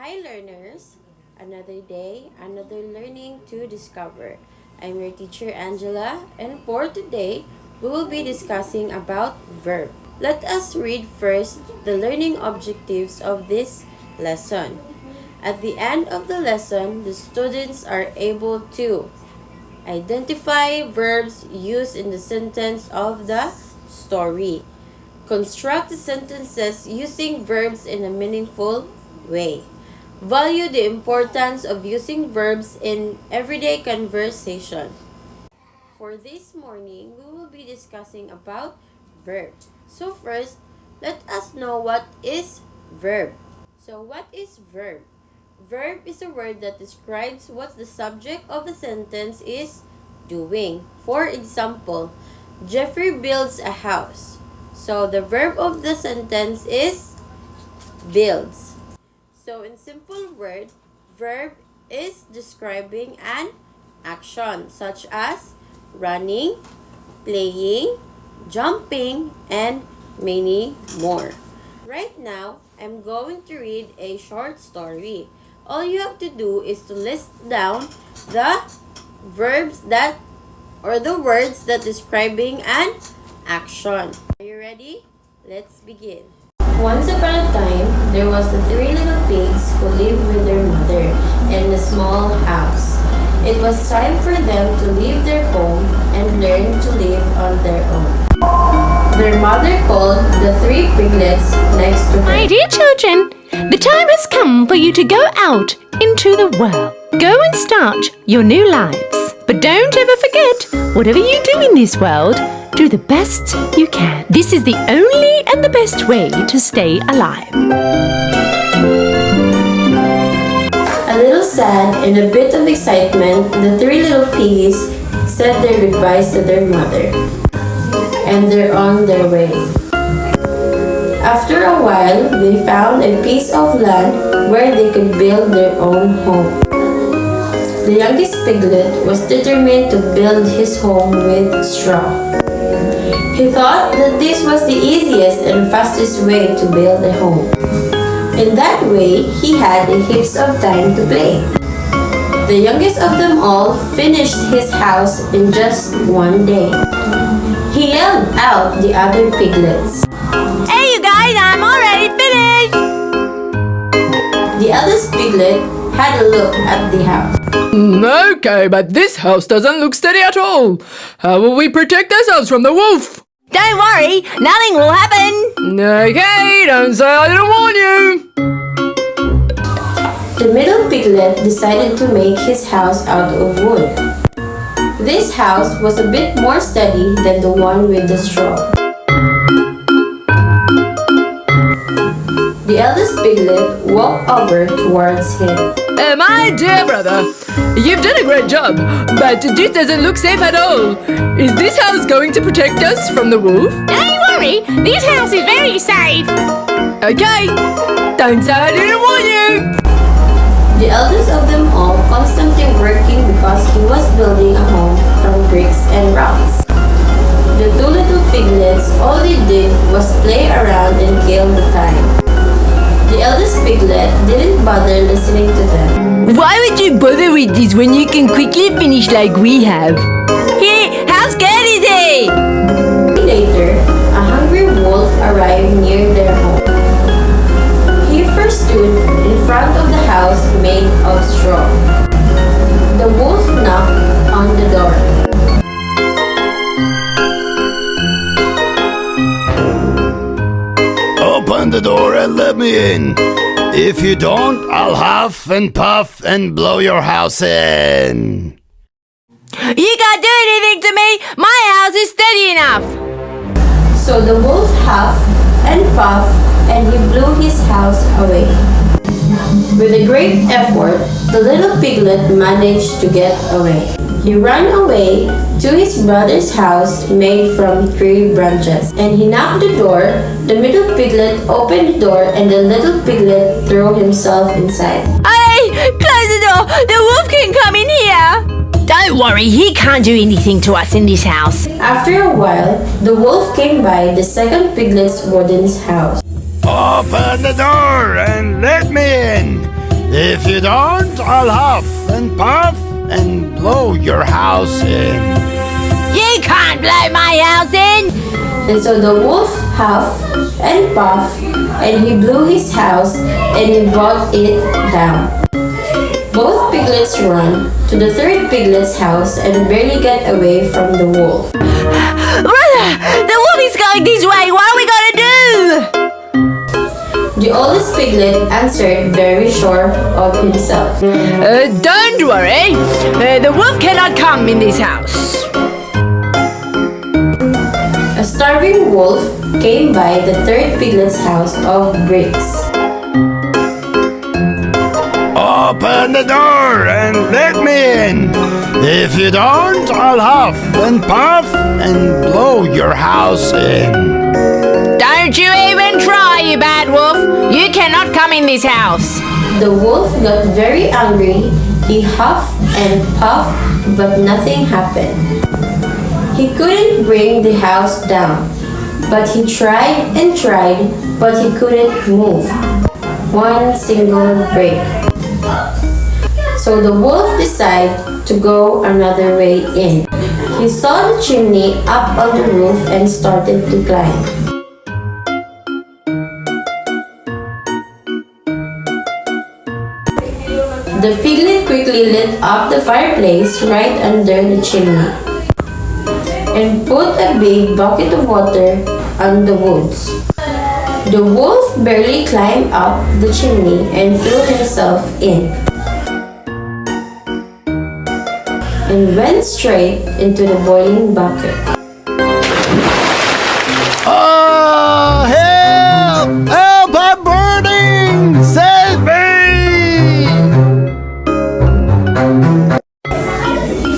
Hi learners! Another day, another learning to discover. I'm your teacher Angela, and for today, we will be discussing about verb. Let us read first the learning objectives of this lesson. At the end of the lesson, the students are able to identify verbs used in the sentence of the story. Construct the sentences using verbs in a meaningful way. Value the importance of using verbs in everyday conversation. For this morning, we will be discussing about verb. So first, let us know what is verb. So what is verb? Verb is a word that describes what the subject of the sentence is doing. For example, Jeffrey builds a house. So the verb of the sentence is builds. So in simple word, verb is describing an action such as running, playing, jumping, and many more. Right now, I'm going to read a short story. All you have to do is to list down the verbs that or the words that describing an action. Are you ready? Let's begin. Once upon a time, there was the three little pigs who lived with their mother in a small house. It was time for them to leave their home and learn to live on their own. Their mother called the three piglets next to her. My dear children, the time has come for you to go out into the world. Go and start your new lives. But don't ever forget, whatever you do in this world, do the best you can. This is the only and the best way to stay alive. A little sad and a bit of excitement, the three little piggies said their goodbyes to their mother. And they're on their way. After a while, they found a piece of land where they could build their own home. The youngest piglet was determined to build his home with straw. He thought that this was the easiest and fastest way to build a home. In that way, he had heaps of time to play. The youngest of them all finished his house in just one day. He yelled out the other piglets. Hey you guys, I'm already finished! The eldest piglet had a look at the house. Okay, but this house doesn't look steady at all. How will we protect ourselves from the wolf? Don't worry, nothing will happen! Okay, don't say I didn't warn you. The middle piglet decided to make his house out of wood. This house was a bit more steady than the one with the straw. The eldest piglet walked over towards him. My dear brother, you've done a great job, but this doesn't look safe at all. Is this house going to protect us from the wolf? Don't worry, this house is very safe! Okay, don't say I didn't warn you. The eldest of them all constantly working because he was building a home from bricks and rocks. The two little piglets, all they did was play around and kill the time. The eldest piglet didn't bother listening to them. Why would you bother with this when you can quickly finish like we have? Hey, how scared is he? Later, a hungry wolf arrived near their home. He first stood in front of the house made of straw. The wolf knocked on the door. Open the door and let me in. If you don't, I'll huff and puff and blow your house in. You can't do anything to me! My house is steady enough! So the wolf huffed and puffed and he blew his house away. With a great effort, the little piglet managed to get away. He ran away to his brother's house made from tree branches, and he knocked the door. The middle piglet opened the door and the little piglet threw himself inside. Hey! Close the door! The wolf can come in here! Don't worry, he can't do anything to us in this house. After a while, the wolf came by the second piglet's wooden house. Open the door and let me in. If you don't, I'll huff and puff and blow your house in. You can't blow my house in! And so the wolf huffed and puffed, and he blew his house, and he brought it down. Both piglets ran to the third piglet's house and barely got away from the wolf. Brother, the wolf is going this way. What are we gonna do? The oldest piglet answered, very sure of himself. Don't worry. The wolf cannot come in this house. A starving wolf came by the third piglet's house of bricks. Open the door and let me in. If you don't, I'll huff and puff and blow your house in. Don't you even try, you bad wolf. You cannot come in this house. The wolf got very angry. He huffed and puffed, but nothing happened. He couldn't bring the house down, but he tried and tried, but he couldn't move one single brick. So the wolf decided to go another way in. He saw the chimney up on the roof and started to climb. The piglet quickly lit up the fireplace right under the chimney and put a big bucket of water on the woods. The wolf barely climbed up the chimney and threw himself in and went straight into the boiling bucket. Oh, help! Help! I'm burning! Save me!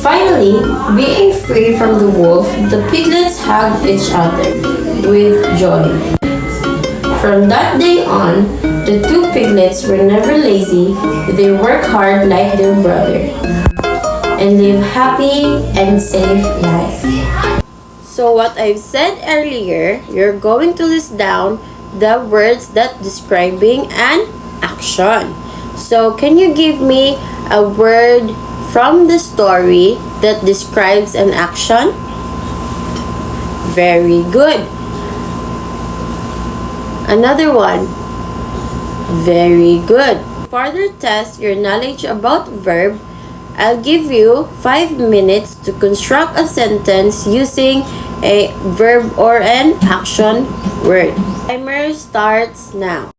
Finally, being free from the wolf, the piglets hugged each other with joy. From that day on, the two piglets were never lazy. They worked hard like their brother and live happy and safe life. So what I've said earlier, you're going to list down the words that describing an action. So can you give me a word from the story that describes an action? Very good. Another one. Very good. To further test your knowledge about verb, I'll give you 5 minutes to construct a sentence using a verb or an action word. Timer starts now.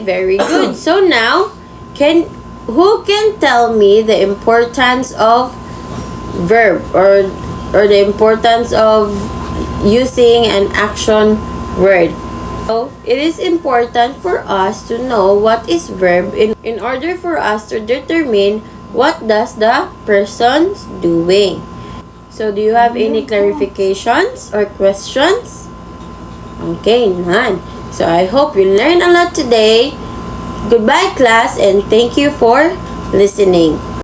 very good. So now, who can tell me the importance of verb, or the importance of using an action word? So, it is important for us to know what is verb in order for us to determine what does the person's doing. So, do you have any clarifications or questions? Okay, none. So, I hope you learned a lot today. Goodbye, class, and thank you for listening.